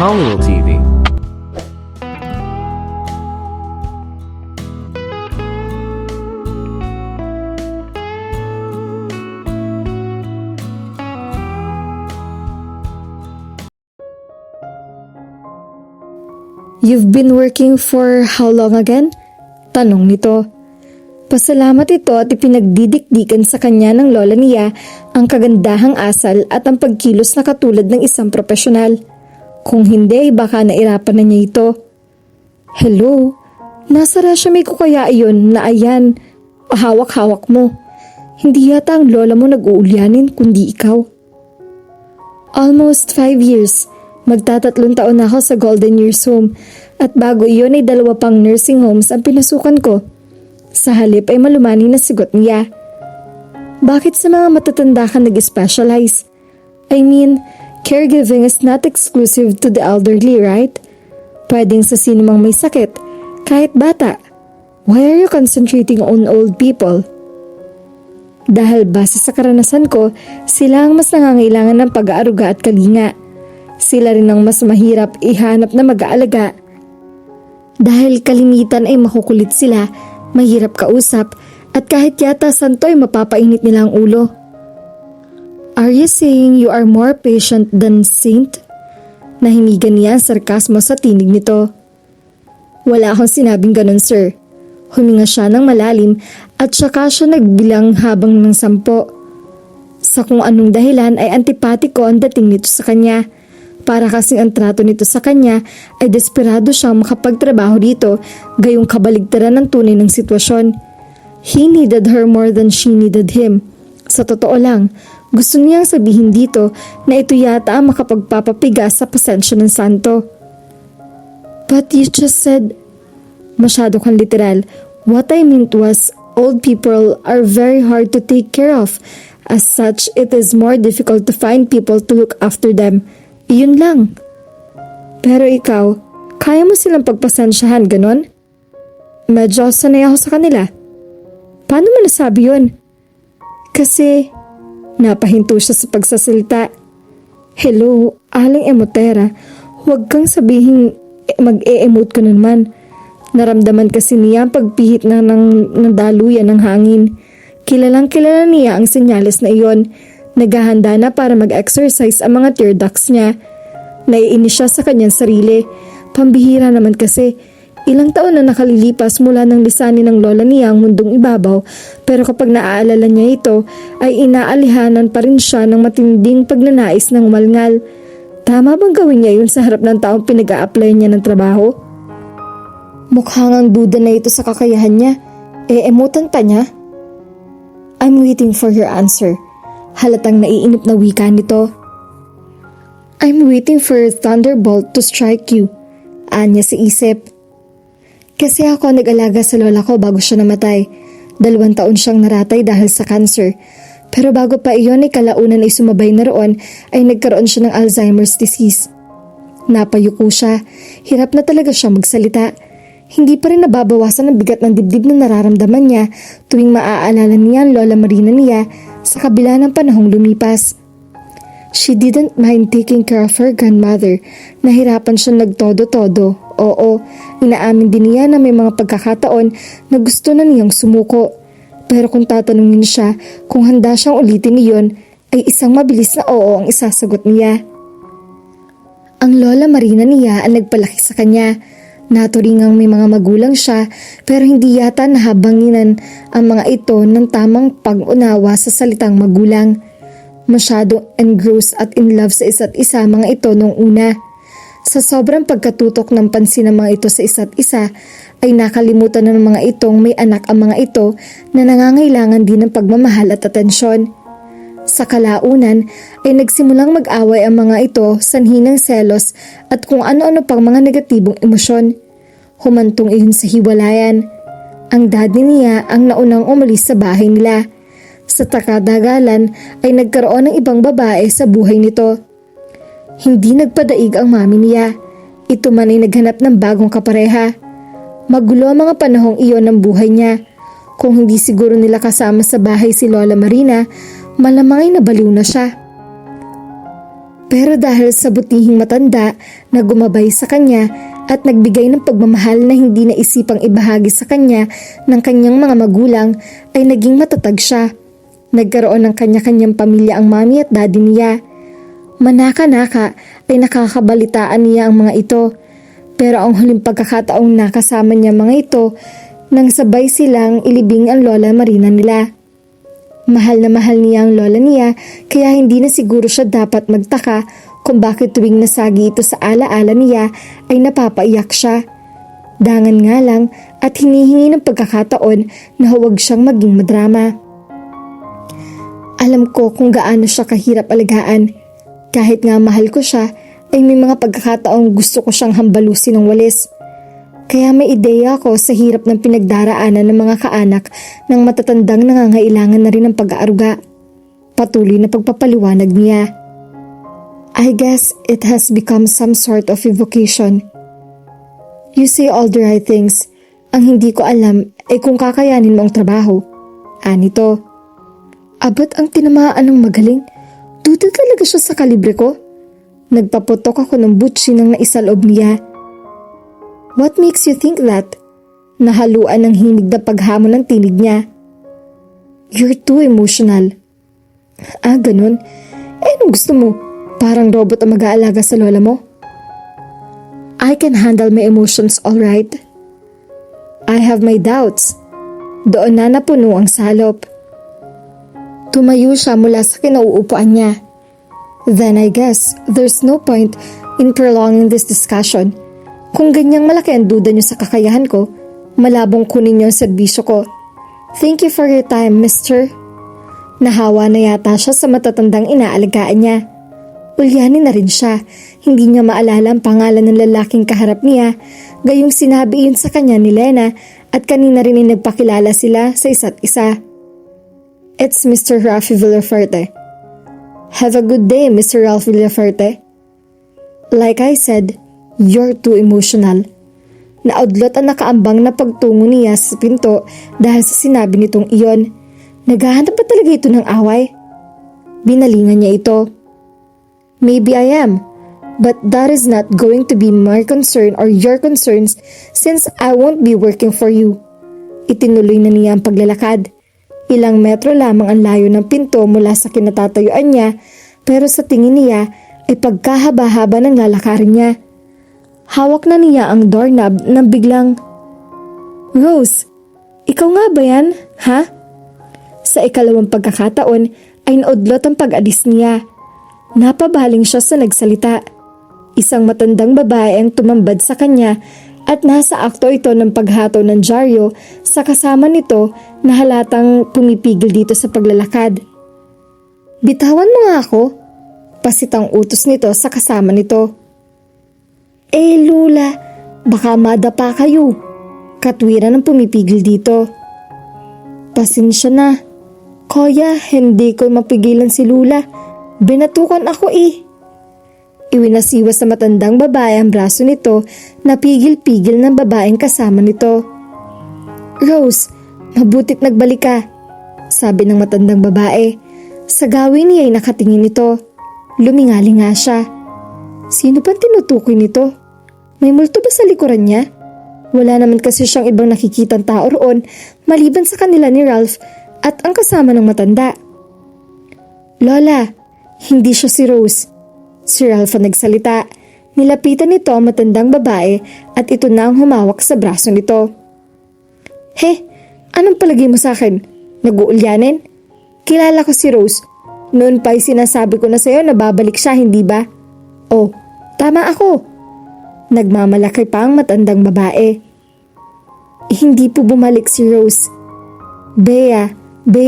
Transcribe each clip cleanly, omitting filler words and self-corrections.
Alnil TV. You've been working for how long again? Tanong nito. Pasalamat ito at ipinagdidikdikan sa kanya ng lola niya ang kagandahang asal at ang pagkilos na katulad ng isang profesional. Kung hindi, baka nairapan na niya ito. Hello? Nasa resume ko kaya iyon na ayan, hawak-hawak mo. Hindi yata ang lola mo nag-uulyanin kundi ikaw. Almost 5 years. Magtatatlong taon na ako sa Golden Years Home at bago iyon ay 2 pang nursing homes ang pinasukan ko. Sa halip ay malumani na sigot niya. Bakit sa mga matatanda ka nag-specialize? I mean, caregiving is not exclusive to the elderly, right? Pwedeng sa sino mang may sakit, kahit bata. Why are you concentrating on old people? Dahil base sa karanasan ko, sila ang mas nangangailangan ng pag-aaruga at kalinga. Sila rin ang mas mahirap ihanap na mag-aalaga. Dahil kalimitan ay makukulit sila, mahirap kausap, at kahit yata santo ay mapapainit nila ang ulo. Are you saying you are more patient than saint? Nahimigan niya ang sarkasmo sa tinig nito. Wala akong sinabing ganun, sir. Huminga siya ng malalim at saka siya nagbilang habang ng 10. Sa kung anong dahilan ay antipatiko ang dating nito sa kanya. Para kasing ang trato nito sa kanya ay desperado siyang makapagtrabaho dito, gayong kabaligtaran ng tunay ng sitwasyon. He needed her more than she needed him. Sa totoo lang, gusto niyang sabihin dito na ito yata ang makapagpapapiga sa pasensya ng santo. But you just said, masyado kang literal. What I meant was, old people are very hard to take care of. As such, it is more difficult to find people to look after them. Iyon lang. Pero ikaw, kaya mo silang pagpasensyahan, ganon? Medyo sanay ako sa kanila. Paano mo nasabi yun? Kasi, napahinto siya sa pagsasalita. Hello, Aling Emotera, huwag kang sabihin mag-e-emote ko naman. Naramdaman kasi niya ang pagpihit na ng daluyan ng hangin. Kilalang kilala niya ang senyales na iyon. Naghahanda na para mag-exercise ang mga tear ducts niya. Naiinis siya sa kanyang sarili. Pambihira naman kasi. Ilang taon na nakalilipas mula nang lisanin ng lola niya ang mundong ibabaw, pero kapag naaalala niya ito, ay inaalihanan pa rin siya ng matinding pagnanais ng umalngal. Tama bang gawin niya yun sa harap ng taong pinag-a-apply niya ng trabaho? Mukhang ang duda na ito sa kakayahan niya. Emotan pa niya? I'm waiting for your answer. Halatang naiinip na wika nito. I'm waiting for a thunderbolt to strike you, anya sa isip. Kasi ako nag-alaga sa lola ko bago siya namatay. 2 taon siyang naratay dahil sa cancer. Pero bago pa iyon ay kalaunan ay sumabay na roon ay nagkaroon siya ng Alzheimer's disease. Napayuko siya. Hirap na talaga siya magsalita. Hindi pa rin nababawasan ang bigat ng dibdib na nararamdaman niya tuwing maaalala niya ang lola Marina niya sa kabila ng panahong lumipas. She didn't mind taking care of her grandmother. Nahirapan siya nagtodo-todo. Oo, inaamin din niya na may mga pagkakataon na gusto na niyang sumuko. Pero kung tatanungin siya kung handa siyang ulitin iyon, ay isang mabilis na oo ang isasagot niya. Ang lola Marina niya ang nagpalaki sa kanya. Naturingang may mga magulang siya pero hindi yata nahabanginan ang mga ito ng tamang pag-unawa sa salitang magulang. Masyadong engrossed at in love sa isa't isa mga ito noong una. Sa sobrang pagkatutok ng pansin ng mga ito sa isa't isa ay nakalimutan ng mga itong may anak ang mga ito na nangangailangan din ng pagmamahal at atensyon. Sa kalaunan ay nagsimulang mag-away ang mga ito sanhi ng selos at kung ano-ano pang mga negatibong emosyon. Humantong iyon sa hiwalayan. Ang daddy niya ang naunang umalis sa bahay nila. Sa takadagalan ay nagkaroon ng ibang babae sa buhay nito. Hindi nagpadaig ang mami niya. Ito man ay naghanap ng bagong kapareha. Magulo ang mga panahong iyon ng buhay niya. Kung hindi siguro nila kasama sa bahay si Lola Marina, malamang ay nabaliw na siya. Pero dahil sa butihing matanda na gumabay sa kanya at nagbigay ng pagmamahal na hindi naisipang ibahagi sa kanya ng kanyang mga magulang, ay naging matatag siya. Nagkaroon ng kanya-kanyang pamilya ang mami at daddy niya. Manaka-naka ay nakakabalitaan niya ang mga ito. Pero ang huling pagkakataong nakasama niya mga ito nang sabay silang ilibing ang Lola Marina nila. Mahal na mahal niya ang lola niya kaya hindi na siguro siya dapat magtaka kung bakit tuwing nasagi ito sa alaala niya ay napapaiyak siya. Dangan nga lang at hinihingi ng pagkakataon na huwag siyang maging madrama. Alam ko kung gaano siya kahirap alagaan. Kahit nga mahal ko siya ay may mga pagkakataong gusto ko siyang hambalusin ng walis. Kaya may ideya ako sa hirap ng pinagdaraanan ng mga kaanak ng matatandang nangangailangan na rin ng pag-aaruga. Patuloy na pagpapaliwanag niya. I guess it has become some sort of a vocation. You say all the right things. Ang hindi ko alam ay kung kakayanin mo ang trabaho. Anito. Abot ang tinamaan ng magaling. Duda talaga siya sa kalibre ko. Nagpaputok ako ng butsi ng naisaloob niya. What makes you think that? Nahaluan ng himig na paghamon ng tinig niya. You're too emotional. Ganun? Anong gusto mo? Parang robot ang mag-aalaga sa lola mo? I can handle my emotions alright. I have my doubts. Doon na napuno ang salop. Tumayo siya mula sa kinauupuan niya. Then I guess there's no point in prolonging this discussion. Kung ganyang malaki ang duda niyo sa kakayahan ko, malabong kunin niyo ang serbisyo ko. Thank you for your time, mister. Nahawa na yata siya sa matatandang inaalagaan niya. Ulyanin na rin siya. Hindi niya maalala ang pangalan ng lalaking kaharap niya. Gayong sinabi iyon sa kanya ni Lena at kanina rin ay nagpakilala sila sa isa't isa. It's Mr. Rafi Villaferte. Have a good day, Mr. Ralph Villaferte. Like I said, you're too emotional. Naudlot ang nakaambang na pagtungo niya sa pinto dahil sa sinabi nitong iyon. Naghahanap pa talaga ito ng away? Binalingan niya ito. Maybe I am, but that is not going to be my concern or your concerns since I won't be working for you. Itinuloy na niya ang paglalakad. Ilang metro lamang ang layo ng pinto mula sa kinatatayuan niya pero sa tingin niya ay pagkahaba-haba ng lalakarin niya. Hawak na niya ang doorknob na biglang, Rose, ikaw nga ba yan, ha? Sa ikalawang pagkakataon ay naudlot ang pag-alis niya. Napabaling siya sa nagsalita. Isang matandang babae ang tumambad sa kanya at nasa akto ito ng paghato ng dyaryo sa kasama nito na halatang pumipigil dito sa paglalakad. Bitawan mo nga ako, pasitang utos nito sa kasama nito. Lula, baka madapa kayo. Katwiran ang pumipigil dito. Pasensya na. Kuya, hindi ko mapigilan si Lula. Binatukan ako Iwinasiwas sa matandang babae ang braso nito na pigil-pigil ng babaeng kasama nito. Rose, mabutit nagbalik ka, sabi ng matandang babae. Sa gawin niya ay nakatingin ito. Lumingali nga siya. Sino bang tinutukoy nito? May multo ba sa likuran niya? Wala naman kasi siyang ibang nakikitang tao roon maliban sa kanila ni Ralph at ang kasama ng matanda. Lola, hindi siya si Rose. Si Ralph ang nagsalita. Nilapitan nito ang matandang babae at ito na ang humawak sa braso nito. He, anong palagay mo sa akin? Nag-uulyanin? Kilala ko si Rose. Noon pa'y sinasabi ko na sa'yo na babalik siya, hindi ba? Oh, tama ako. Nagmamalaki pa ang matandang babae. Hindi po bumalik si Rose. Bea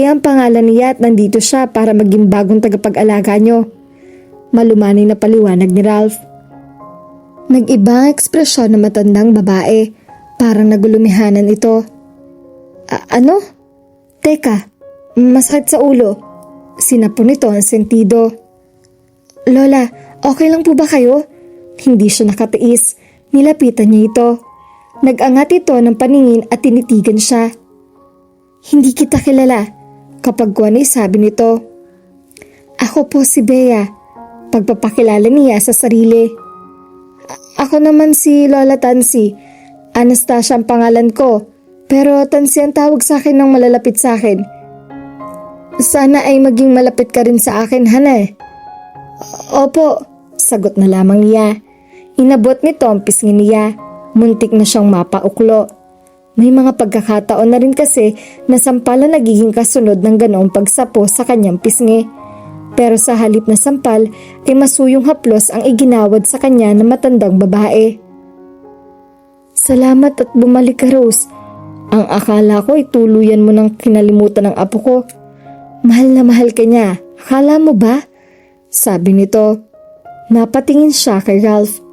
ang pangalan niya at nandito siya para maging bagong tagapag-alaga niyo. Malumanay na paliwanag ni Ralph. Nag-iba ang ekspresyon ng matandang babae. Parang nagulumihanan ito. Ano? Teka, masakit sa ulo. Sinapon nito ang sentido. Lola, okay lang po ba kayo? Hindi siya nakatiis. Nilapitan niya ito. Nag-angat ito ng paningin at tinitigan siya. Hindi kita kilala. Kapag kuwan ay sabi nito. Ako po si Bea. pagpapakilala niya sa sarili. Ako naman si Lola Tansy. Anastasia ang pangalan ko, pero Tansy ang tawag sa akin ng malalapit sa akin. Sana ay maging malapit ka rin sa akin, Hana. Opo, sagot na lamang niya. Inabot nito ang pisngi niya. Muntik na siyang mapauklo. May mga pagkakataon na rin kasi na sampalan nagiging kasunod ng ganoong pagsapo sa kanyang pisngi. Pero sa halip na sampal ay masuyong haplos ang iginawad sa kanya ng matandang babae. Salamat at bumalik ka, Rose. Ang akala ko ay tuluyan mo ng kinalimutan ng apo ko. Mahal na mahal ka niya. Akala mo ba? Sabi nito. Napatingin siya kay Ralph.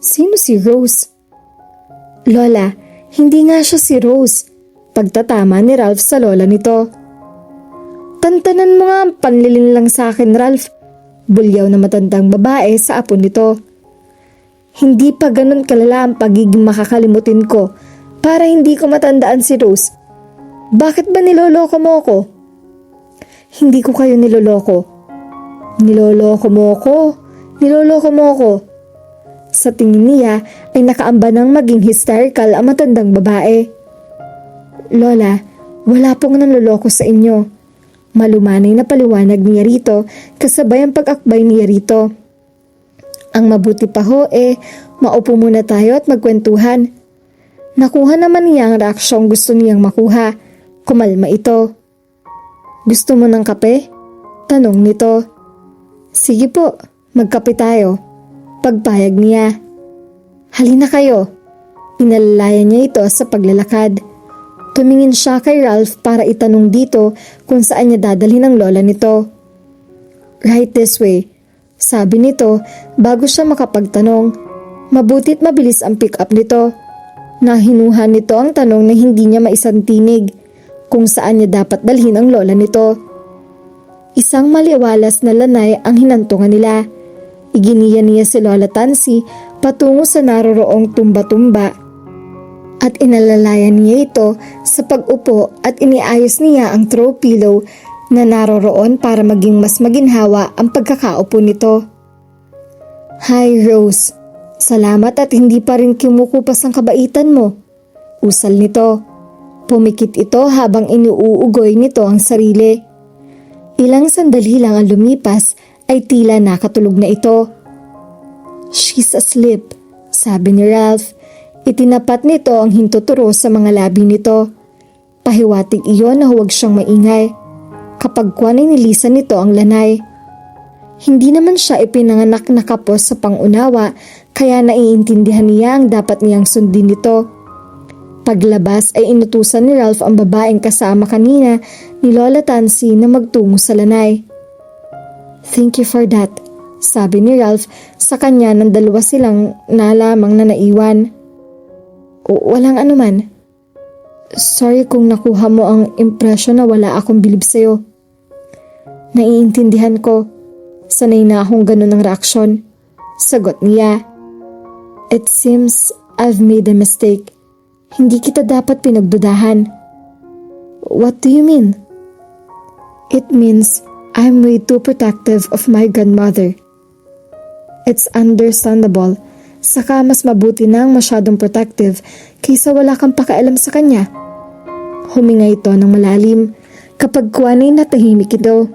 Sino si Rose? Lola, hindi nga siya si Rose. Pagtatama ni Ralph sa lola nito. Tantanan mo nga ang panlilin lang sa akin, Ralph. Bulyaw na matandang babae sa apo nito. Hindi pa ganun kalala ang pagiging makakalimutin ko para hindi ko matandaan si Rose. Bakit ba niloloko mo ako? Hindi ko kayo niloloko. Niloloko mo ako. Niloloko mo ako. Sa tingin niya ay nakaamba ng maging hysterical ang matandang babae. Lola, wala pong nanloloko sa inyo. Malumanay na paliwanag niya rito kasabay ang pag-akbay niya rito. Ang mabuti pa ho maupo muna tayo at magkwentuhan. Nakuha naman niya ang reaksyong gusto niyang makuha. Kumalma ito. Gusto mo ng kape? Tanong nito. Sige po, magkape tayo. Pagpayag niya. Halina kayo. Inalalayan niya ito sa paglalakad. Tumingin siya kay Ralph para itanong dito kung saan niya dadalhin ang lola nito. Right this way, sabi nito bago siya makapagtanong. Mabuti't mabilis ang pick up nito. Nahinuhan nito ang tanong na hindi niya maisantinig kung saan niya dapat dalhin ang lola nito. Isang maliwalas na lanay ang hinantungan nila. Iginiya niya si Lola Tansy patungo sa naroroong tumba-tumba. At inalalayan niya ito sa pag-upo at iniayos niya ang throw pillow na naroroon para maging mas maginhawa ang pagkakaupo nito. Hi Rose, salamat at hindi pa rin kumukupas ang kabaitan mo. Usal nito. Pumikit ito habang inuugoy nito ang sarili. Ilang sandali lang ang lumipas ay tila nakatulog na ito. She's asleep, sabi ni Ralph. Itinapat nito ang hintuturo sa mga labi nito. Pahiwatig iyon na huwag siyang maingay. Kapag kuwan ay nilisan nito ang lanay. Hindi naman siya ipinanganak na kapos sa pangunawa kaya naiintindihan niya ang dapat niyang sundin nito. Paglabas ay inutusan ni Ralph ang babaeng kasama kanina ni Lola Tansy na magtungo sa lanay. Thank you for that, sabi ni Ralph sa kanya nang dalawa silang nalamang na naiwan. Walang anuman. Sorry kung nakuha mo ang impresyon na wala akong bilib sa'yo. Naiintindihan ko. Sanay na akong ganun ang reaksyon. Sagot niya. It seems I've made a mistake. Hindi kita dapat pinagdudahan. What do you mean? It means I'm way too protective of my grandmother. It's understandable. Saka mas mabuti nang masyadong protective kaysa wala kang pakialam sa kanya. Huminga ito ng malalim kapag kuwanay natahimik ito.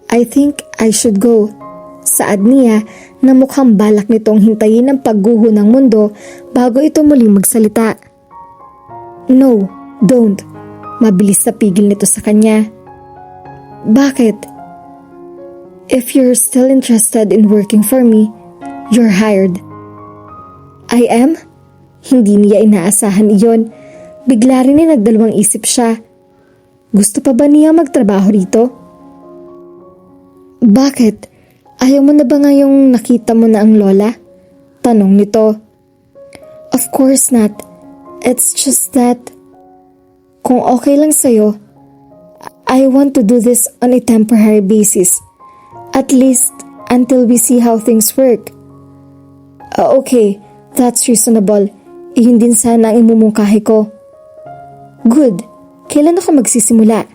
I think I should go. Saad niya na mukhang balak nitong hintayin ang pagguho ng mundo bago ito muling magsalita. No, don't. Mabilis na pigil nito sa kanya. Bakit? If you're still interested in working for me, you're hired. I am? Hindi niya inaasahan iyon. Bigla rin ay nagdalawang isip siya. Gusto pa ba niya magtrabaho rito? Bakit? Ayaw mo na ba ngayong nakita mo na ang lola? Tanong nito. Of course not. It's just that kung okay lang sa'yo, I want to do this on a temporary basis. At least until we see how things work. Okay, that's reasonable. Iyon din sana ang imumungkahi ko. Good. Kailan ako magsisimula?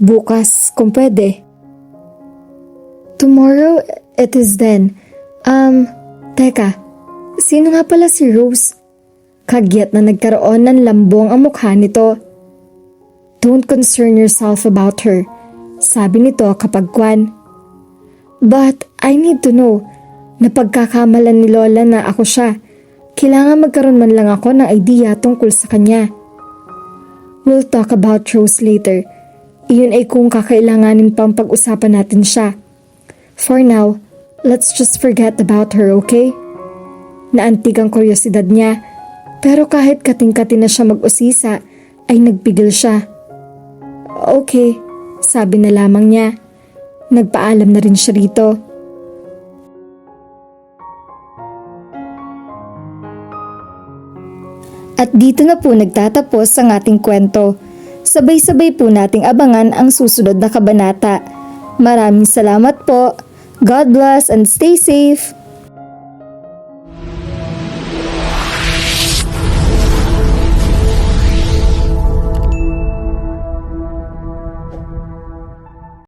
Bukas, kung pwede. Tomorrow, it is then. Teka, sino nga pala si Rose? Kagyat na nagkaroon ng lambong ang mukha nito. Don't concern yourself about her, sabi nito kapag kwan. But I need to know, napagkakamalan ni Lola na ako siya. Kailangan magkaroon man lang ako ng idea tungkol sa kanya. We'll talk about Rose later. Iyon ay kung kakailanganin pang pag-usapan natin siya. For now, let's just forget about her, okay? Naantig ang kuryosidad niya, pero kahit kating-kati na siya mag-usisa, ay nagpigil siya. Okay, sabi na lamang niya. Nagpaalam na rin siya rito. At dito na po nagtatapos ang ating kwento. Sabay-sabay po nating abangan ang susunod na kabanata. Maraming salamat po. God bless and stay safe.